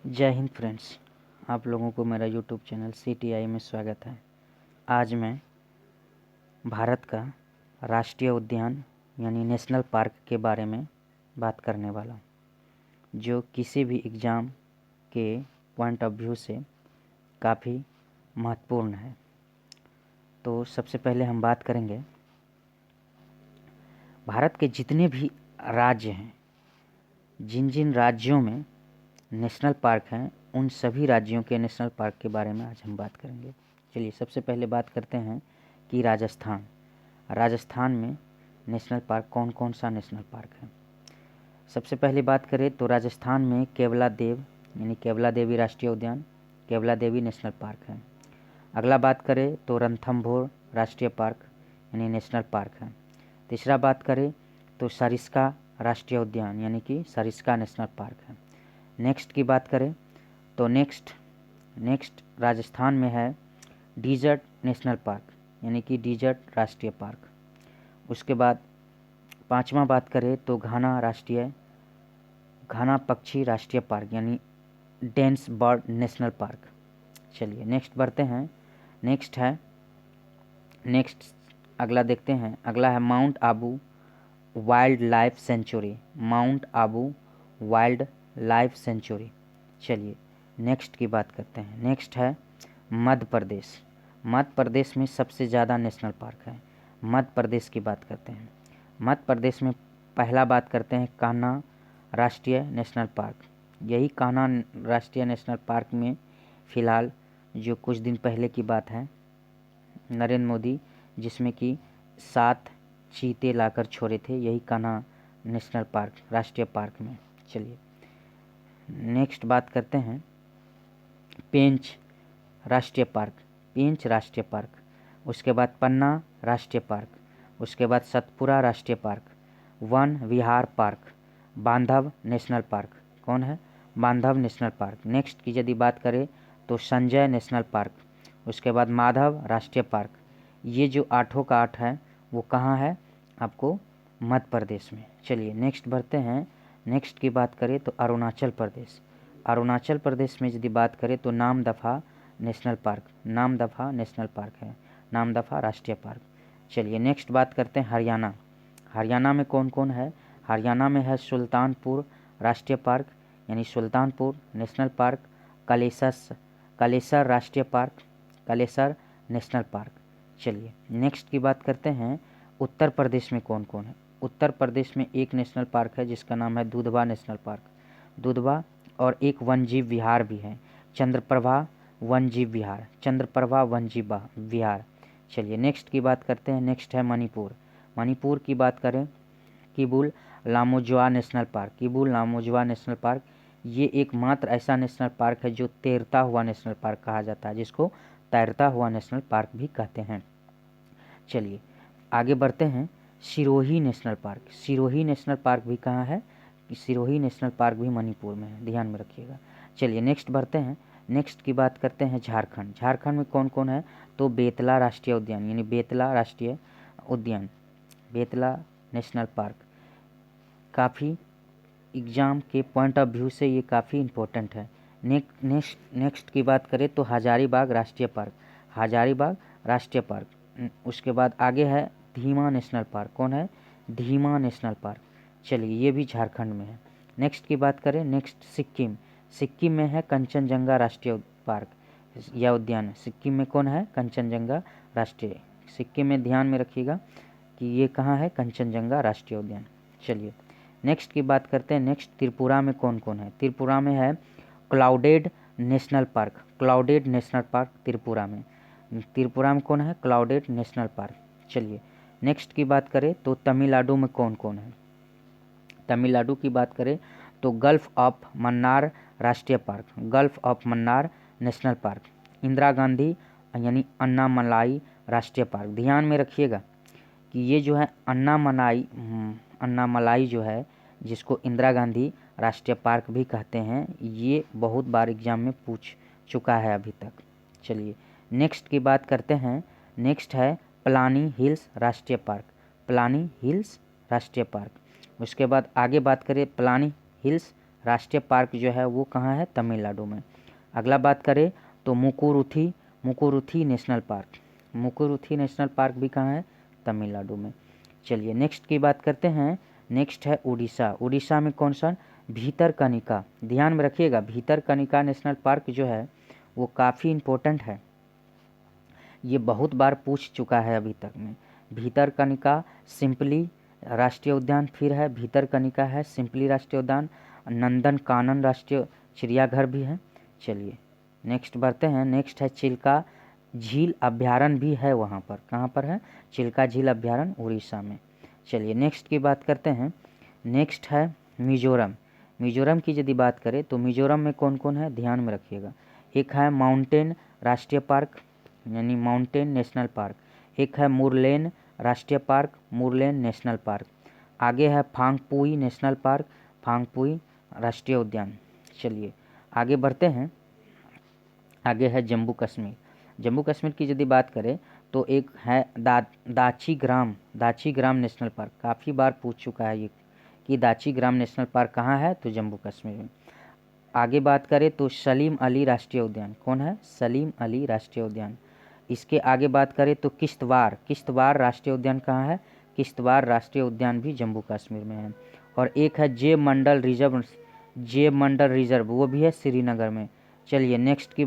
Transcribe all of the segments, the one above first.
जय हिंद फ्रेंड्स, आप लोगों को मेरा यूट्यूब चैनल CTI में स्वागत है। आज मैं भारत का राष्ट्रीय उद्यान यानी नेशनल पार्क के बारे में बात करने वाला हूँ, जो किसी भी एग्ज़ाम के पॉइंट ऑफ व्यू से काफ़ी महत्वपूर्ण है। तो सबसे पहले हम बात करेंगे भारत के जितने भी राज्य हैं, जिन जिन राज्यों में नेशनल पार्क हैं, उन सभी राज्यों के नेशनल पार्क के बारे में आज हम बात करेंगे। चलिए सबसे पहले बात करते हैं कि राजस्थान में नेशनल पार्क कौन कौन सा नेशनल पार्क है। सबसे पहले बात करें तो राजस्थान में केवलादेव यानी केवला देवी राष्ट्रीय उद्यान, केवला देवी नेशनल पार्क है। अगला बात करें तो रणथंभौर राष्ट्रीय पार्क यानी नेशनल पार्क है। तीसरा बात करें तो सरिस्का राष्ट्रीय उद्यान यानी कि सरिस्का नेशनल पार्क है। नेक्स्ट की बात करें तो नेक्स्ट राजस्थान में है डिजर्ट नेशनल पार्क यानी कि डिजर्ट राष्ट्रीय पार्क। उसके बाद पांचवा बात करें तो घाना पक्षी राष्ट्रीय पार्क यानी डेंस बर्ड नेशनल पार्क। चलिए नेक्स्ट बढ़ते हैं। अगला देखते हैं। अगला है mount Abu wild life sanctuary, mount Abu wild life sanctuary. चलिए नेक्स्ट की बात करते हैं। नेक्स्ट है मध्य प्रदेश में सबसे ज़्यादा नेशनल पार्क है। मध्य प्रदेश की बात करते हैं। मध्य प्रदेश में पहला बात करते हैं कान्हा राष्ट्रीय नेशनल पार्क। यही कान्हा राष्ट्रीय नेशनल पार्क में फ़िलहाल जो कुछ दिन पहले की बात है, नरेंद्र मोदी जिसमें कि 7 चीते लाकर छोड़े थे, यही कान्हा नेशनल पार्क राष्ट्रीय पार्क में। चलिए नेक्स्ट बात करते हैं पेंच राष्ट्रीय पार्क। उसके बाद पन्ना राष्ट्रीय पार्क, उसके बाद सतपुरा राष्ट्रीय पार्क, वन विहार पार्क, बांधव नेशनल पार्क। कौन है? बांधव नेशनल पार्क। नेक्स्ट की यदि बात करें तो संजय नेशनल पार्क, उसके बाद माधव राष्ट्रीय पार्क। ये जो 8 का 8 है वो कहाँ है? आपको मध्य प्रदेश में। चलिए नेक्स्ट बढ़ते हैं। नेक्स्ट की बात करें तो अरुणाचल प्रदेश में यदि बात करें तो नामदफा नेशनल पार्क है, नामदफा राष्ट्रीय पार्क। चलिए नेक्स्ट बात करते हैं हरियाणा में कौन कौन है? हरियाणा में है सुल्तानपुर राष्ट्रीय पार्क यानी सुल्तानपुर नेशनल पार्क, कलेसर राष्ट्रीय पार्क, कलेसर नेशनल पार्क। चलिए नेक्स्ट की बात करते हैं उत्तर प्रदेश में कौन कौन है। उत्तर प्रदेश में एक नेशनल पार्क है जिसका नाम है दुधवा नेशनल पार्क, दुधवा। और एक वन्यजीव विहार भी है, चंद्रप्रभा वन्यजीव विहार। चलिए नेक्स्ट की बात करते हैं। नेक्स्ट है मणिपुर की बात करें किबुल लामोजुआ नेशनल पार्क। ये एकमात्र ऐसा नेशनल पार्क है जो तैरता हुआ नेशनल पार्क कहा जाता है, जिसको तैरता हुआ नेशनल पार्क भी कहते हैं। चलिए आगे बढ़ते हैं। सिरोही नेशनल पार्क भी कहाँ है? सिरोही नेशनल पार्क भी मणिपुर में है, ध्यान में रखिएगा। चलिए नेक्स्ट बढ़ते हैं। नेक्स्ट की बात करते हैं झारखंड में कौन कौन है? तो बेतला राष्ट्रीय उद्यान यानी बेतला राष्ट्रीय उद्यान, बेतला नेशनल पार्क। काफ़ी एग्ज़ाम के पॉइंट ऑफ व्यू से ये काफ़ी इम्पोर्टेंट है। नेक्स्ट की बात करें तो हजारीबाग राष्ट्रीय पार्क। उसके बाद आगे है धीमा नेशनल पार्क। कौन है? धीमा नेशनल पार्क। चलिए ये भी झारखंड में है। नेक्स्ट की बात करें। नेक्स्ट सिक्किम में है कंचनजंगा राष्ट्रीय पार्क या उद्यान। सिक्किम में कौन है? कंचनजंगा राष्ट्रीय। सिक्किम में ध्यान में रखिएगा कि ये कहाँ है? कंचनजंगा राष्ट्रीय उद्यान। चलिए नेक्स्ट की बात करते हैं। नेक्स्ट त्रिपुरा में कौन कौन है? त्रिपुरा में है क्लाउडेड नेशनल पार्क त्रिपुरा में कौन है? Clouded national park. चलिए नेक्स्ट की बात करें तो तमिलनाडु में कौन कौन है? तमिलनाडु की बात करें तो गल्फ ऑफ मन्नार राष्ट्रीय park, gulf of Mannar national park, Indira Gandhi यानी अन्नामलाई राष्ट्रीय पार्क। ध्यान में रखिएगा कि ये जो है अन्नामलाई जो है, जिसको इंदिरा गांधी राष्ट्रीय पार्क भी कहते हैं, ये बहुत बार एग्जाम में पूछ चुका है अभी तक। चलिए नेक्स्ट की बात करते हैं। नेक्स्ट है पलानी हिल्स राष्ट्रीय पार्क। उसके बाद आगे बात करें पलानी हिल्स राष्ट्रीय पार्क जो है वो कहाँ है, तमिलनाडु में। अगला बात करें तो मुकुरुथी नेशनल पार्क, मुकुरुथी नेशनल पार्क भी कहाँ है, तमिलनाडु में। चलिए नेक्स्ट की बात करते हैं। नेक्स्ट है उड़ीसा। उड़ीसा में कौन सा, भीतरकनिका। ध्यान में रखिएगा, भीतरकनिका नेशनल पार्क जो है वो काफ़ी इम्पोर्टेंट है, ये बहुत बार पूछ चुका है अभी तक में। भीतरकनिका सिंपली राष्ट्रीय उद्यान, फिर है भीतरकनिका है सिंपली राष्ट्रीय उद्यान, नंदन कानन राष्ट्रीय चिड़ियाघर भी है। चलिए नेक्स्ट बढ़ते हैं। नेक्स्ट है चिल्का झील अभ्यारण्य भी है वहाँ पर, कहाँ पर है, चिल्का झील अभ्यारण्य उड़ीसा में। चलिए नेक्स्ट की बात करते हैं। नेक्स्ट है मिजोरम। मिजोरम की यदि बात करें तो मिजोरम में कौन कौन है, ध्यान में रखिएगा। एक है माउंटेन राष्ट्रीय पार्क यानी माउंटेन नेशनल पार्क, एक है मुरलेन राष्ट्रीय पार्क, मुरलेन नेशनल पार्क। आगे है फांगपुई नेशनल पार्क, फांगपुई राष्ट्रीय उद्यान। चलिए आगे बढ़ते हैं। आगे है जम्मू कश्मीर। जम्मू कश्मीर की यदि बात करें तो एक है दाची ग्राम नेशनल पार्क, काफ़ी बार पूछ चुका है ये कि दाची ग्राम नेशनल पार्क कहाँ है, तो जम्मू कश्मीर में। आगे बात करें तो सलीम अली राष्ट्रीय उद्यान, कौन है, सलीम अली राष्ट्रीय उद्यान। इसके आगे बात करें तो किश्तवाड़ राष्ट्रीय उद्यान कहाँ है, किश्तवाड़ राष्ट्रीय उद्यान भी जम्मू कश्मीर में है। और एक है जे मंडल रिजर्व, वो भी है श्रीनगर में। चलिए नेक्स्ट की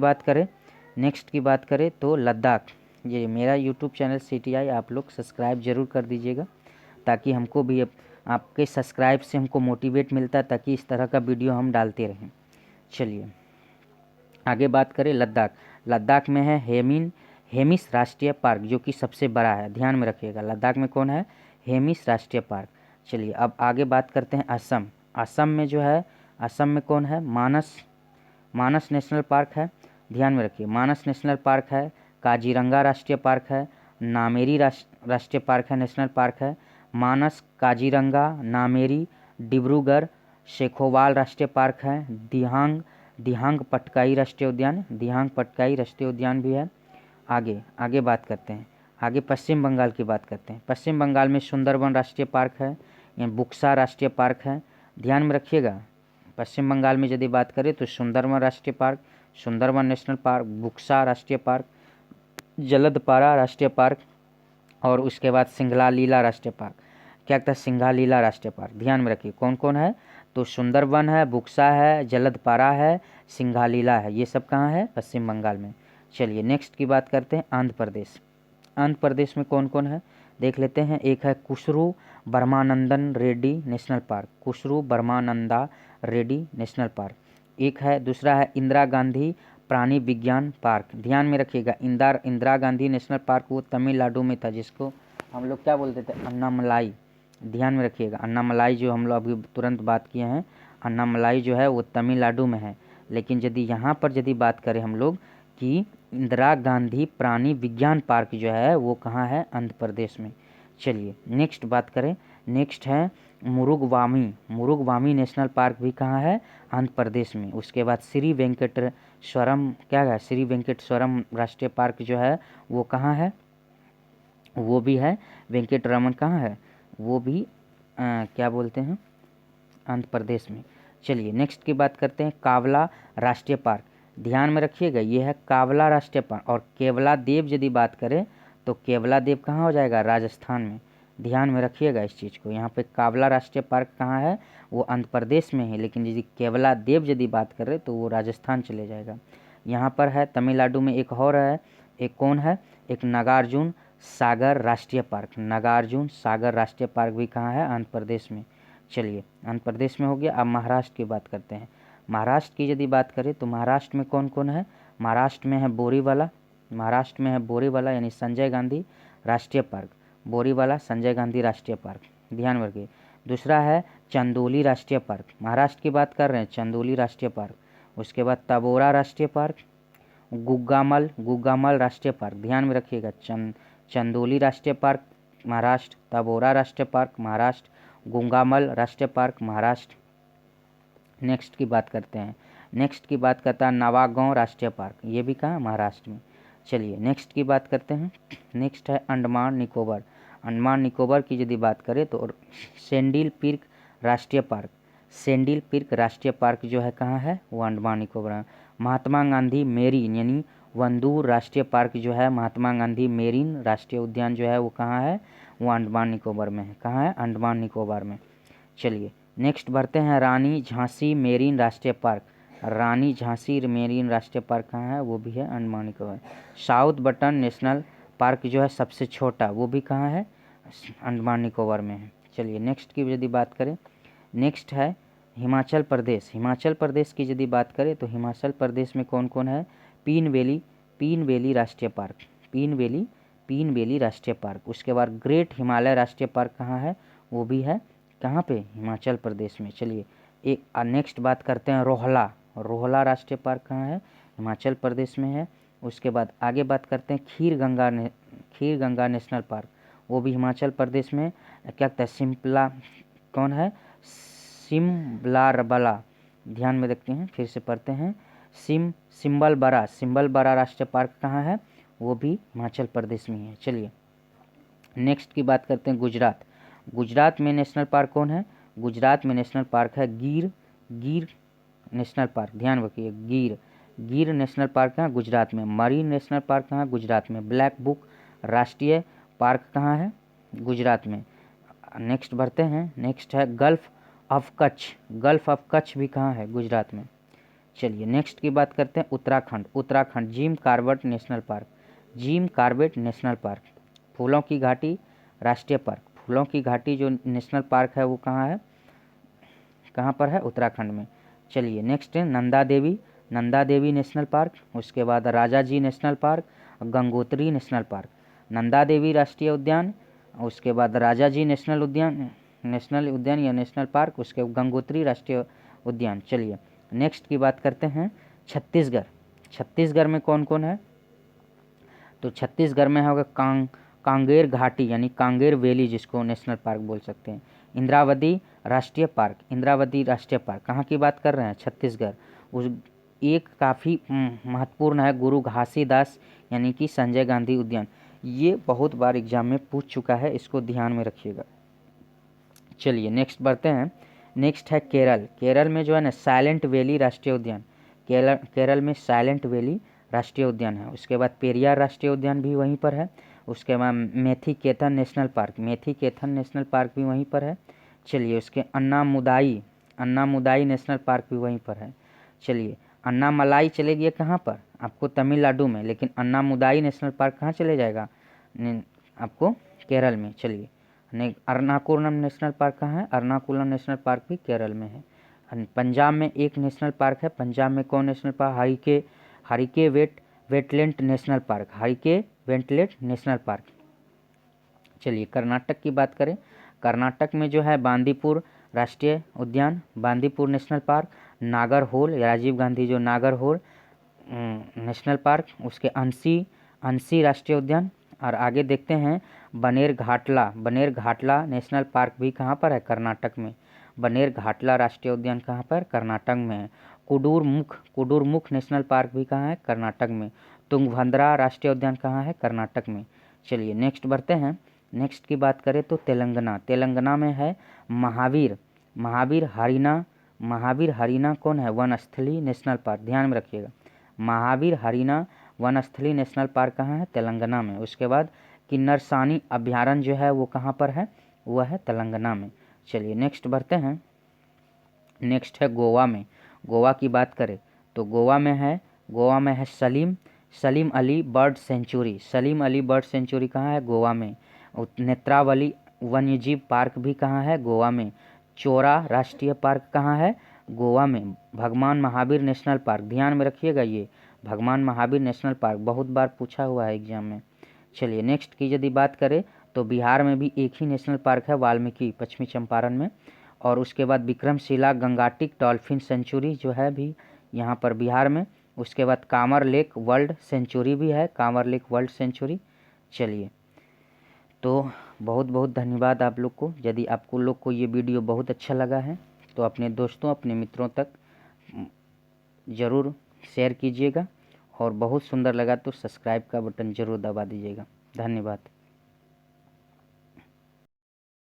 बात करें तो लद्दाख। ये मेरा यूट्यूब चैनल CTI आप लोग सब्सक्राइब ज़रूर कर दीजिएगा, ताकि हमको भी आपके सब्सक्राइब से हमको मोटिवेट मिलता है, ताकि इस तरह का वीडियो हम डालते रहें। चलिए आगे बात करें लद्दाख में है हेमिस राष्ट्रीय पार्क, जो कि सबसे बड़ा है, ध्यान में रखिएगा। लद्दाख में कौन है, हेमिस राष्ट्रीय पार्क। चलिए अब आगे बात करते हैं असम। असम में जो है, असम में कौन है, मानस नेशनल पार्क है, ध्यान में रखिए। मानस नेशनल पार्क है, काजीरंगा राष्ट्रीय पार्क है, नामेरी राष्ट्रीय पार्क है, नेशनल पार्क है। मानस, काजीरंगा, नामेरी, डिब्रूगढ़, शेखोवाल राष्ट्रीय पार्क है, दिहांग पटकाई राष्ट्रीय उद्यान भी है। आगे बात करते हैं। आगे पश्चिम बंगाल की बात करते हैं। पश्चिम बंगाल में सुंदरवन राष्ट्रीय पार्क है, बुक्सा राष्ट्रीय पार्क है, ध्यान में रखिएगा। पश्चिम बंगाल में यदि बात करें तो सुंदरवन राष्ट्रीय park, Sundarban national park, Buxa राष्ट्रीय पार्क, जलदपारा राष्ट्रीय पार्क और उसके बाद सिंघालीला राष्ट्रीय पार्क। क्या कहता है, सिंघालीला राष्ट्रीय पार्क, ध्यान में रखिए। कौन कौन है, तो सुंदरवन है, बुक्सा है, जलदपारा है, सिंघालीला है, ये सब कहाँ है, पश्चिम बंगाल में। चलिए नेक्स्ट की बात करते हैं आंध्र प्रदेश। आंध्र प्रदेश में कौन कौन है देख लेते हैं। एक है Kushru Brahmanandan Reddy national park, Kushru Brahmananda Reddy national park. एक है, दूसरा है इंदिरा गांधी प्राणी विज्ञान पार्क, ध्यान में रखिएगा। इंदिरा गांधी नेशनल पार्क वो तमिलनाडु में था, जिसको हम लोग क्या बोलते थे, अन्नामलाई, ध्यान में रखिएगा। अन्नामलाई जो हम लोग अभी तुरंत बात किए हैं, अन्नामलाई जो है वो तमिलनाडु में है। लेकिन यहाँ पर बात करें हम लोग कि इंदिरा गांधी प्राणी विज्ञान पार्क जो है वो कहाँ है, आंध्र प्रदेश में। चलिए नेक्स्ट बात करें। नेक्स्ट है मुरुगवामी नेशनल पार्क भी कहाँ है, आंध्र प्रदेश में। उसके बाद श्री वेंकटेश्वरम राष्ट्रीय पार्क जो है वो कहाँ है, वो भी है वेंकटरमन, कहाँ है, वो भी क्या बोलते हैं, आंध्र प्रदेश में। चलिए नेक्स्ट की बात करते हैं कावला राष्ट्रीय पार्क, ध्यान में रखिएगा, ये है कावला राष्ट्रीय पार्क। और केवला देव यदि बात करें तो केवला देव कहाँ हो जाएगा, राजस्थान में, ध्यान में रखिएगा इस चीज़ को। यहाँ पे कावला राष्ट्रीय पार्क कहाँ है, वो आंध्र प्रदेश में है, लेकिन यदि केवला देव यदि बात करें तो वो राजस्थान चले जाएगा। यहाँ पर है तमिलनाडु में एक और है, एक कौन है, एक नागार्जुन सागर राष्ट्रीय पार्क, नागार्जुन सागर राष्ट्रीय पार्क भी कहाँ है, आंध्र प्रदेश में। चलिए आंध्र प्रदेश में हो गया। अब महाराष्ट्र की बात करते हैं। महाराष्ट्र की यदि बात करें तो महाराष्ट्र में कौन कौन है, महाराष्ट्र में है बोरीवाला यानी संजय गांधी राष्ट्रीय पार्क, बोरीवाला संजय गांधी राष्ट्रीय पार्क, ध्यान में रखिए। दूसरा है चंदोली राष्ट्रीय पार्क, महाराष्ट्र की बात कर रहे हैं, चंदोली राष्ट्रीय पार्क। उसके बाद तबोरा राष्ट्रीय पार्क, गुग्गामल राष्ट्रीय पार्क, ध्यान में रखिएगा। चंदोली राष्ट्रीय पार्क महाराष्ट्र, तबोरा राष्ट्रीय पार्क महाराष्ट्र, गुंगामल राष्ट्रीय पार्क महाराष्ट्र। नेक्स्ट की बात करते हैं। नेक्स्ट की बात करता है नवागांव राष्ट्रीय पार्क, ये भी कहाँ, महाराष्ट्र में। चलिए नेक्स्ट की बात करते हैं। नेक्स्ट है अंडमान निकोबार। अंडमान निकोबार की यदि बात करें तो सेंडिल पीक राष्ट्रीय पार्क, सेंडिल पिर्क राष्ट्रीय पार्क जो है कहाँ है, वो अंडमान निकोबार में। महात्मा गांधी मेरीन यानी वंदूर राष्ट्रीय पार्क जो है, महात्मा गांधी मेरीन राष्ट्रीय उद्यान जो है वो कहाँ है, वो अंडमान निकोबार में है। कहाँ है, अंडमान निकोबार में। चलिए नेक्स्ट बढ़ते हैं, रानी झांसी मेरीन राष्ट्रीय पार्क। रानी झांसी मेरीन राष्ट्रीय पार्क कहाँ है, वो भी है Andaman Nicobar. South button national park जो है सबसे छोटा, वो भी कहाँ है, अंडमान निकोबार में है। चलिए नेक्स्ट की यदि बात करें, नेक्स्ट है हिमाचल प्रदेश। हिमाचल प्रदेश की यदि बात करें तो हिमाचल प्रदेश में कौन कौन है, पीन वैली राष्ट्रीय पार्क, पीन वैली राष्ट्रीय पार्क। उसके बाद ग्रेट हिमालय राष्ट्रीय पार्क कहाँ है, वो भी है कहाँ पे, हिमाचल प्रदेश में। चलिए एक नेक्स्ट बात करते हैं, रोहला राष्ट्रीय पार्क कहाँ है, हिमाचल प्रदेश में है। उसके बाद आगे बात करते हैं खीर गंगा नेशनल पार्क, वो भी हिमाचल प्रदेश में। क्या कहते हैं, सिम्पला कौन है, सिमलारबला, ध्यान में रखते हैं, फिर से पढ़ते हैं, सिम्बलबरा राष्ट्रीय पार्क कहाँ है, वो भी हिमाचल प्रदेश में है। चलिए नेक्स्ट की बात करते हैं, गुजरात में नेशनल पार्क कौन है, गुजरात में नेशनल पार्क है गिर नेशनल पार्क, ध्यान रखिए, गिर नेशनल पार्क कहाँ, गुजरात में। मरीन नेशनल पार्क कहाँ, गुजरात में। ब्लैक बुक राष्ट्रीय पार्क कहाँ है, गुजरात में। नेक्स्ट बढ़ते हैं, नेक्स्ट है गल्फ ऑफ कच्छ भी कहाँ है, गुजरात में। चलिए नेक्स्ट की बात करते हैं, Uttarakhand Jim Corbett national park. फूलों की घाटी राष्ट्रीय पार्क, फूलों की घाटी जो नेशनल पार्क है वो कहाँ है, कहाँ पर है, उत्तराखंड में। चलिए नेक्स्ट है नंदा देवी नेशनल पार्क। उसके बाद Rajaji national park, Gangotri national park. Nanda Devi राष्ट्रीय उद्यान, उसके बाद राजाजी नेशनल उद्यान या नेशनल पार्क, उसके गंगोत्री राष्ट्रीय उद्यान। चलिए नेक्स्ट की बात करते हैं, छत्तीसगढ़ में कौन कौन है, तो छत्तीसगढ़ में होगा कांगेर घाटी यानी कांगेर वैली, जिसको नेशनल पार्क बोल सकते हैं। इंद्रावती राष्ट्रीय पार्क कहाँ की बात कर रहे हैं, छत्तीसगढ़। उस एक काफ़ी महत्वपूर्ण है, गुरु घासीदास यानी कि संजय गांधी उद्यान। ये बहुत बार एग्जाम में पूछ चुका है, इसको ध्यान में रखिएगा। चलिए नेक्स्ट बढ़ते हैं, नेक्स्ट है केरल में जो है ना साइलेंट वैली राष्ट्रीय उद्यान, केरल में साइलेंट वैली राष्ट्रीय उद्यान है। उसके बाद पेरियार राष्ट्रीय उद्यान भी वहीं पर है। उसके बाद मेथीकेथन नेशनल पार्क भी वहीं पर है। चलिए उसके अन्नामुदाई नेशनल पार्क भी वहीं पर है। चलिए अन्नामलाई चले गए कहाँ पर, आपको तमिलनाडु में, लेकिन अन्नामुदाई नेशनल पार्क कहाँ चले जाएगा, आपको केरल में। चलिए एर्नाकुलम नेशनल पार्क कहाँ है, एर्नाकुलम नेशनल पार्क भी केरल में है। पंजाब में एक नेशनल पार्क है, पंजाब में कौन national park, Harike wetland national park. चलिए कर्नाटक की बात करें, कर्नाटक में जो है बांदीपुर राष्ट्रीय उद्यान, बांदीपुर नेशनल पार्क। नागरहोल राजीव गांधी जो नागरहोल नेशनल पार्क, उसके अंसी राष्ट्रीय उद्यान। और आगे देखते हैं बनेरघाटला नेशनल पार्क भी कहाँ पर है, कर्नाटक में। बनेरघाटला राष्ट्रीय उद्यान कहाँ पर, कर्नाटक में है। कुडुरमुख नेशनल पार्क भी कहाँ है, कर्नाटक में। तुंगभद्रा राष्ट्रीय उद्यान कहाँ है, कर्नाटक में। चलिए नेक्स्ट बढ़ते हैं, नेक्स्ट की बात करें तो तेलंगाना में है महावीर हरीना कौन है, वनस्थली नेशनल पार्क, ध्यान में रखिएगा। महावीर हरीना वनस्थली नेशनल पार्क कहाँ है, तेलंगाना में। उसके बाद किन्नरसानी अभयारण्य जो है वो कहाँ पर है, वह है तेलंगाना में। चलिए नेक्स्ट बढ़ते हैं, नेक्स्ट है गोवा की बात करें तो गोवा में है सलीम अली बर्ड सेंचुरी कहाँ है, गोवा में। नेत्रावली वन्यजीव पार्क भी कहाँ है, गोवा में। चोरा राष्ट्रीय पार्क कहाँ है, गोवा में। भगवान महावीर नेशनल पार्क, ध्यान में रखिएगा, ये भगवान महावीर नेशनल पार्क बहुत बार पूछा हुआ है एग्जाम में। चलिए नेक्स्ट की यदि बात करें तो बिहार में भी एक ही नेशनल पार्क है, वाल्मीकि पश्चिमी चंपारण में। और उसके बाद विक्रमशिला गंगाटिक डॉल्फिन सेंचुरी जो है भी यहाँ पर बिहार में। उसके बाद कांवर लेक वर्ल्ड सेंचुरी भी है, कांवर लेक वर्ल्ड सेंचुरी। चलिए तो बहुत बहुत धन्यवाद आप लोग को। यदि आपको लोग को ये वीडियो बहुत अच्छा लगा है तो अपने दोस्तों अपने मित्रों तक ज़रूर शेयर कीजिएगा, और बहुत सुंदर लगा तो सब्सक्राइब का बटन ज़रूर दबा दीजिएगा। धन्यवाद।